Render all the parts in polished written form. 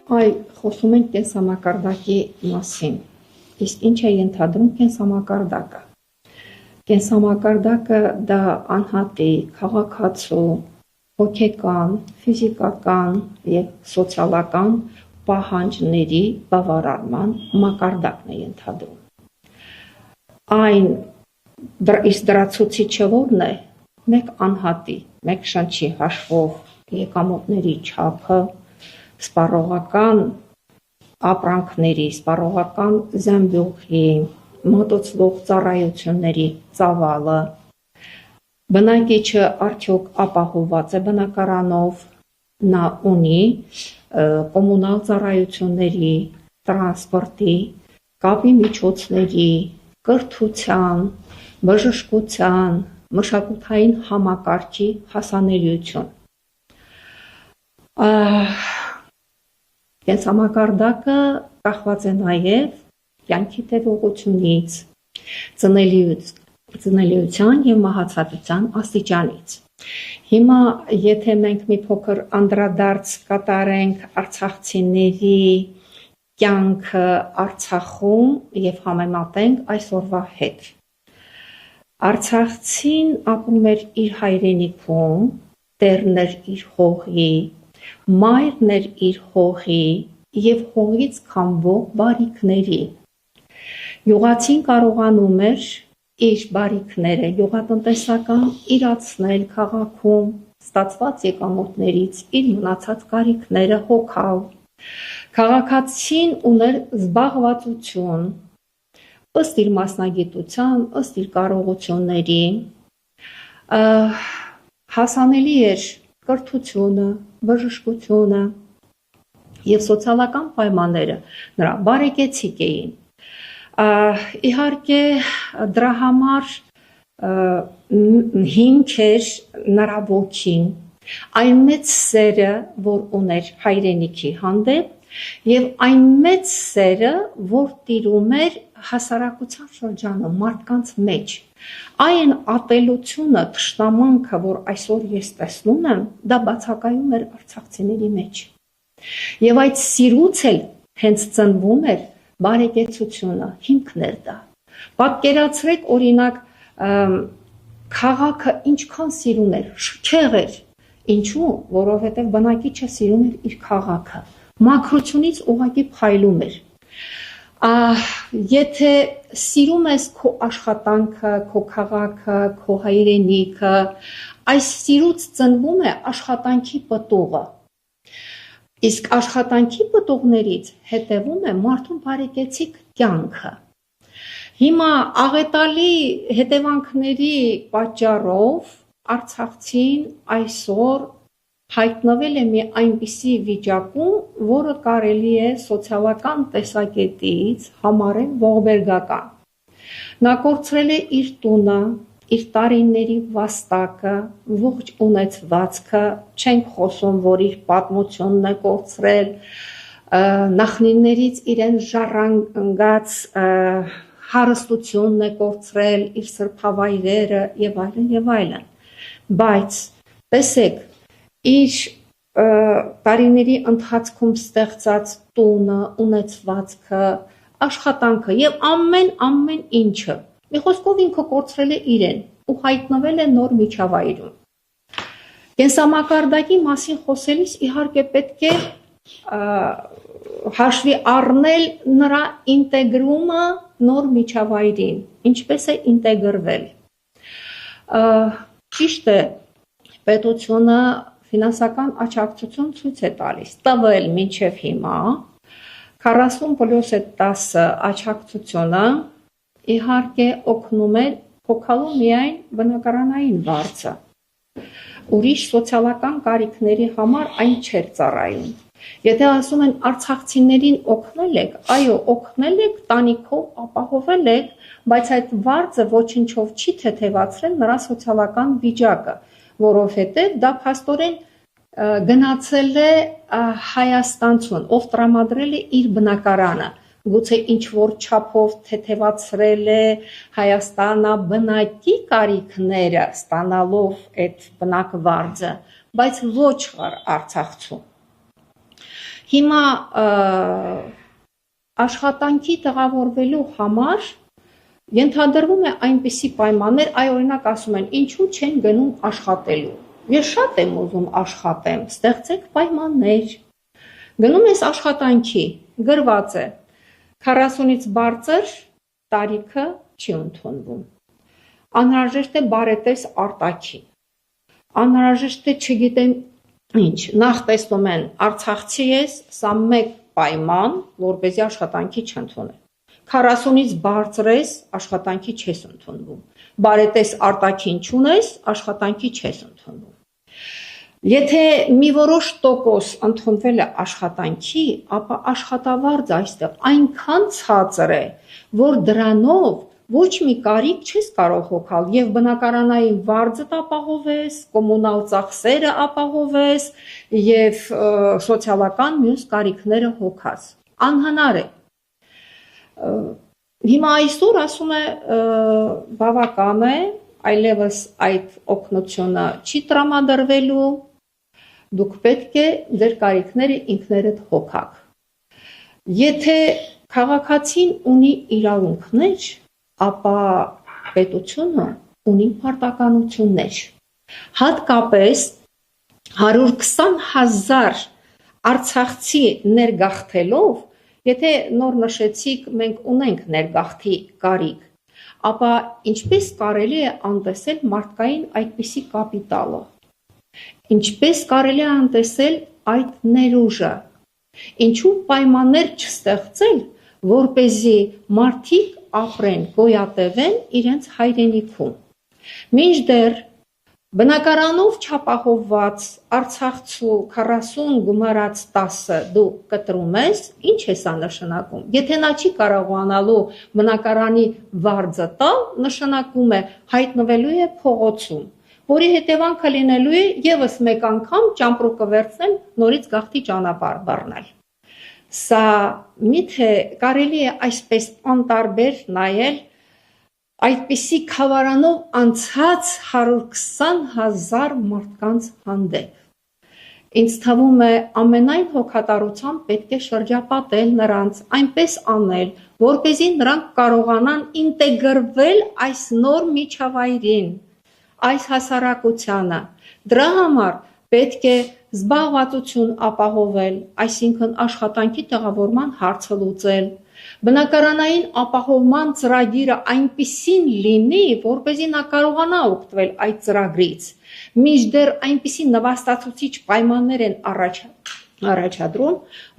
Այ խոսում ենք կենսամակարդակի մասին, իսկ ինչ է ենթադրում կենսամակարդակը։ Կենսամակարդակը դա անհատի, քաղաքացու, հոգեկան, ֆիզիկական և սոցիալական պահանջների բավարարման մակարդակն է ենթադրում։ Իսկ դրա ցուցիչը որն է։ Մեկ անհատի, մեկ շնչի հաշվով եկամուտների չափը, սպառողական ապրանքների, սպառողական զամբյուղի, մատուցվող ծառայությունների ծավալը, բնակիչը արդյոք ապահովված է բնակարանով, նա ունի կոմունալ ծառայությունների, տրանսպորտի, կապի միջոցների, կրթության, բժշկության, մշակութային համակարգի հասանելիություն։ Կենսամակարդակը կախված է նաև կյանքի տևողությունից, ծնելիության և մահացածության աստիճանից։ Հիմա եթե մենք մի փոքր անդրադարձ կատարենք արցախցիների կյանքը Արցախում և համեմատենք այսօրվա հետ։ Արցախցին ապրում էր իր հայրենիքում, տերն էր իր հողի, մայրն էր իր հողի և հողից քամվող բարիքների։ Գյուղացին կարողանում էր իր բարիքները գյուղատնտեսական իրացնել քաղաքում, ստացված եկամուտներից իր մնացած կարիքները հոգալ։ Քաղաքացին ուներ զբաղվածություն, ըստ իր մասնագիտության, ըստ իր կարողությունների, հասանելի էր կրթությունը, բժշկությունը և սոցիալական պայմանները նրա բարեկեցիկ էին։ Իհարկե դրա համար հիմք էր նրա ոգին, այն մեծ սերը, որ ուներ հայրենիքի հանդեպ և այն մեծ սերը, որ տիրում էր հասարակության շրջանում, մարդկանց մեջ։ Այն ատելությունը, թշնամանքը, որ այսօր ես տեսնում եմ, դա բացակայում էր արցախցիների մեջ։ Եվ այդ սիրուց էլ հենց ծնվում էր բարեկեցությունը, հիմքն էր դա։ Պատկերացրեք օրինակ քաղաքը ինչքան սիրուն էր, շքեղ էր։ Ինչու՞, որովհետև բնակիչը սիրում էր իր քաղաքը, մաքրությունից ուղղակի փայլում էր։ Եթե սիրում ես քո աշխատանքը, քո քաղաքը, քո հայրենիքը, այս սիրուց ծնվում է աշխատանքի պտուղը։ Իսկ աշխատանքի պտուղներից հետևում է մարդուն բարեկեցիկ կյանքը։ Հիմա աղետալի հետևանքների պատճառով արցախցին այսօր հայտնվել է մի այնպիսի վիճակում, որը կարելի է սոցիալական տեսակետից համարել ողբերգական։ Նա կորցրել է իր տունը, իր տարիների վաստակը, ողջ ունեցվածքը, չենք խոսում, որ իր պատմությունն է կորցրել, նախնիներից իրեն ժառանգած հարստությունն է կորցրել, իր սրբավայրերը և այլն և այլն։ Բայց տեսեք, իր տարիների ընթացքում ստեղծած տունը, ունեցվածքը, աշխատանքը և ամեն ինչը, մի խոսքով ինքը կորցրել է իրեն ու հայտնվել է նոր միջավայրում։ Կենսամակարդակի մասին խոսելիս իհարկե պետք է հաշվի առնել նրա ինտեգրումը նոր միջավայրին, ինչպես է ինտեգրվել։ Ճիշտ է, պետությունը ֆինանսական աջակցություն ցույց է տալիս, տվել մինչև հիմա 40+10 աջակցությունը իհարկե օգնում է հոգալու միայն բնակարանային վարձը։ Ուրիշ սոցիալական կարիքների համար այն չէր ծառայում։ Եթե ասում են արցախցիներին օգնել եք, այո, օգնել եք, տանիքով ապահովել եք, բայց այդ վարձը ոչնչով չի թեթևացրել նրա սոցիալական վիճակը, որովհետև դա փաստորեն գնացել է Հայաստանցուն, ով տրամադրել է իր բնակարանը, գուցե ինչ-որ չափով թեթևացրել է հայաստանաբնակի կարիքները ստանալով այդ բնակվարձը, բայց ոչ արցախցու։ Հիմա աշխատանքի տեղավորվելու համար ենթադրվում է այնպիսի պայմաններ, այ օրինակ ասում են, ինչու չեն գնում աշխատելու։ Ես շատ եմ ուզում աշխատեմ, ստեղծեք պայմաններ։ Գնում ես աշխատանքի, գրված է 40-ից բարձր տարիքը չի ընդունվում։ Անհրաժեշտ է բարետես արտաքին։ Անհրաժեշտ է չգիտեմ ինչ, նախ տեսնում են արցախցի ես, սա մեկ պայման, որպեսզի աշխատանքի չընդունեն։ 40-ից բարձր ես, աշխատանքի չես ընդունվում։ Բարետես արտաքին չունես, աշխատանքի չես ընդունվում։ Եթե մի որոշ տոկոս ընդունվել է աշխատանքի, ապա աշխատավարձը այստեղ այնքան ցածր է, որ դրանով ոչ մի կարիք չես կարող հոգալ եւ բնակարանային վարձը ապահովես, կոմունալ ծախսերը ապահովես եւ սոցիալական մյուս կարիքները հոգաս։ Անհնար է։ Հիմա այսօր ասում է բավական է, այլևս այդ օգնությունը չի տրամադրվելու, դուք պետք է ձեր կարիքները ինքներդ հոգաք։ Եթե քաղաքացին ունի իրավունքներ, ապա պետությունը ունի պարտականություններ։ Հատկապես 120,000 արցախցի ներգաղթելով, եթե նոր նշեցիք, մենք ունենք ներգաղթի կարիք, ապա ինչպես կարելի է անտեսել մարդկային այդպիսի կապիտալը, ինչպես կարելի է անտեսել այդ ներուժը, ինչու պայմաններ չստեղծել, որպեսզի մարդիկ ապրեն, գոյատևեն իրենց հայրենիքում։ Մինչդեռ բնակարանով չապահովված Արցախցու 40 գումարած 10 դու կտրում ես, ինչ է սա նշանակում։ Եթե նա չի կարողանալու բնակարանի վարձը տալ, նշանակում է հայտնվելու է փողոցում, որի հետևանքը լինելու է եւս մեկ անգամ ճամպրուկը վերցնել, նորից գաղթի ճանապարհ բռնել։ Սա միթե կարելի է այսպես անտարբեր նայել այդպիսի խավարանով անցած 120,000 մարդկանց հանդեպ։ Ինձ թվում է ամենայն հոգատարությամբ պետք է շրջապատել նրանց, այնպես անել, որպեսզի նրանք կարողանան ինտեգրվել այս նոր միջավայրին, այս հասարակությանը։ Դրա համար պետք է զբաղվածություն ապահովել, այսինքն աշխատանքի տեղավորման հարցը լուծել։ Բնակարանային ապահովման ծրագիրը այնպիսին լինի, որպեսզի նա կարողանա օգտվել այդ ծրագրից։ Մինչդեռ այնպիսի նվաստացուցիչ պայմաններ են առաջադրում,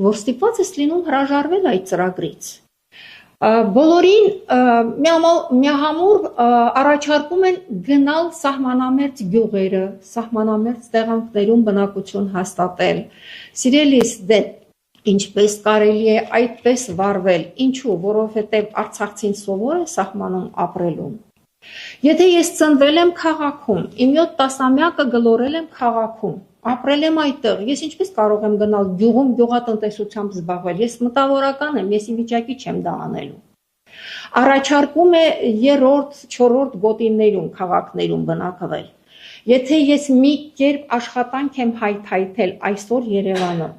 որ ստիպված ես լինում հրաժարվել այդ ծրագրից։ Բոլորին միահամուռ առաջարկում են գնալ սահմանամերձ գյուղերը, սահմանամերձ տեղանքներում բնակություն հաստատել։ Սիրելիս, դե ինչպես կարելի է այդպես վարվել, ինչու, որովհետև արցախցին սովոր է սահմանում ապրելուն։ Եթե ես ծնվել եմ քաղաքում, իմ 7 տասնամյակը գլորել եմ քաղաքում, ապրել եմ այդտեղ, ես ինչպես կարող եմ գնալ գյուղում գյուղատնտեսությամբ զբաղվել, ես մտավորական եմ, ես ի վիճակի չեմ դա անելու։ Առաջարկում է 3-րդ, 4-րդ գոտիներում, քաղաքներում բնակվել։ Եթե ես մի կերպ աշխատանք եմ հայթայթել այսօր Երևանում,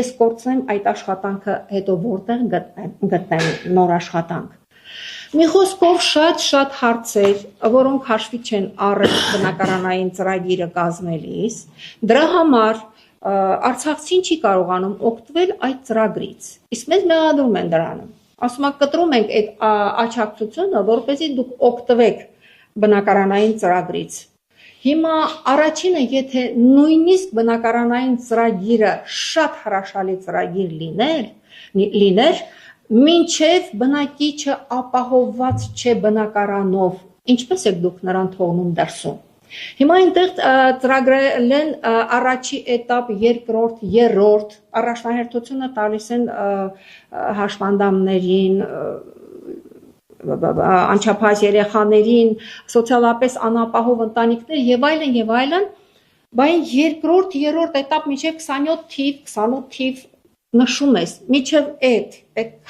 ես կորցնեմ այդ աշխատանքը հետո որտեղ գտնեմ նոր աշխատանք։ Մի խոսքով շատ հարցեր, որոնք հաշվի չեն առել բնակարանային ծրագիրը կազմելիս, դրա համար արցախցին չի կարողանում օգտվել այդ ծրագրից։ Իսկ մեզ մեղադրում են դրանում։ Ասում են կտրում ենք այդ աջակցությունը, որպեսզի դուք օգտվեք բնակարանային ծրագրից։ Հիմա առաջինը, եթե նույնիսկ բնակարանային ծրագիրը շատ հրաշալի ծրագիր լիներ, մինչև բնակիչը ապահովված չէ բնակարանով, ինչպես եք դուք նրան թողնում դրսում։ Հիմա այնտեղ ծրագրել են առաջի էտապ, երկրորդ, երրորդ, առաջնահերթությունը տալիս են հաշմանդամներին, անչափահաս երեխաներին, սոցիալապես անապահով ընտանիքներ եւ այլն, բայց երկրորդ, երրորդ էտապ մինչեւ 27 թիվ, 28 թիվ նշում ես, մինչև այդ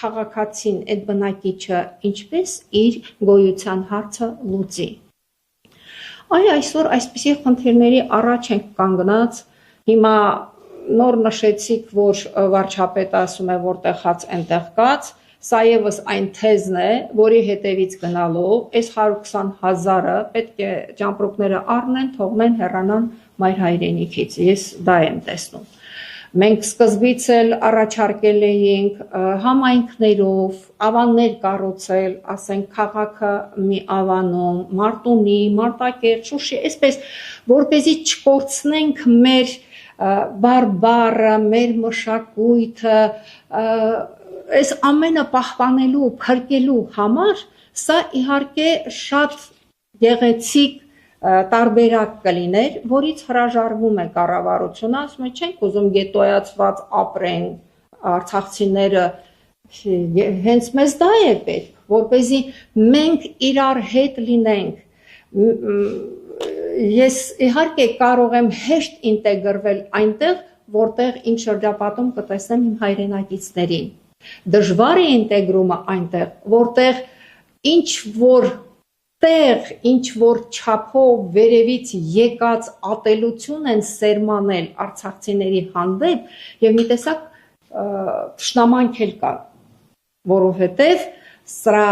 քաղաքացին, այդ բնակիչը ինչպես իր գոյության հարցը լուծի։ Այ այսօր այսպիսի խնդիրների առաջ ենք կանգնած, հիմա նոր նշեցիք, որ վարչապետը ասում է, որտեղ հաց այնտեղ կաց, սա եւս այն թեզն է, որի հետևից գնալով այս 120,000-ը պետք է ճամպրուկները առնեն, թողնեն, հեռանան մայր հայրենիքից։ Ես դա եմ տեսնում։ Մենք սկզբից էլ առաջարկել էինք համայնքներով ավաններ կառուցել, ասենք քաղաքը մի ավանում, Մարտունի, Մարտակերտ, Շուշի, այսպես, որպեսզի չկորցնենք մեր բարբառը, մեր մշակույթը, այս ամենը պահպանելու, փրկելու համար, սա իհարկե շատ գեղեցիկ տարբերակ կլիներ, որից հրաժարվում է կառավարությունը, ասում է չենք ուզում գետոյացված ապրեն արցախցիները, հենց մեզ դա է պետք, որպեսզի մենք իրար հետ լինենք։ Ես իհարկե կարող եմ հեշտ ինտեգրվել այնտեղ, որտեղ իմ շրջապատում կտեսնեմ իմ հայրենակիցներին։ Դժվար է ինտեգրումը այնտեղ, որտեղ ինչ որ տեղ, ինչ որ չափով վերևից եկած ատելություն են սերմանել արցախցիների հանդեպ եւ մի տեսակ թշնամանք էլ կա, որովհետեւ սրա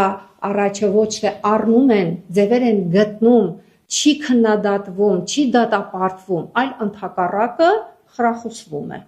առաջը ոչ թե առնում են, ձևեր են գտնում, չի քննադատվում, չի դատապարտվում, այլ ընդհակառակը խրախուսվում է։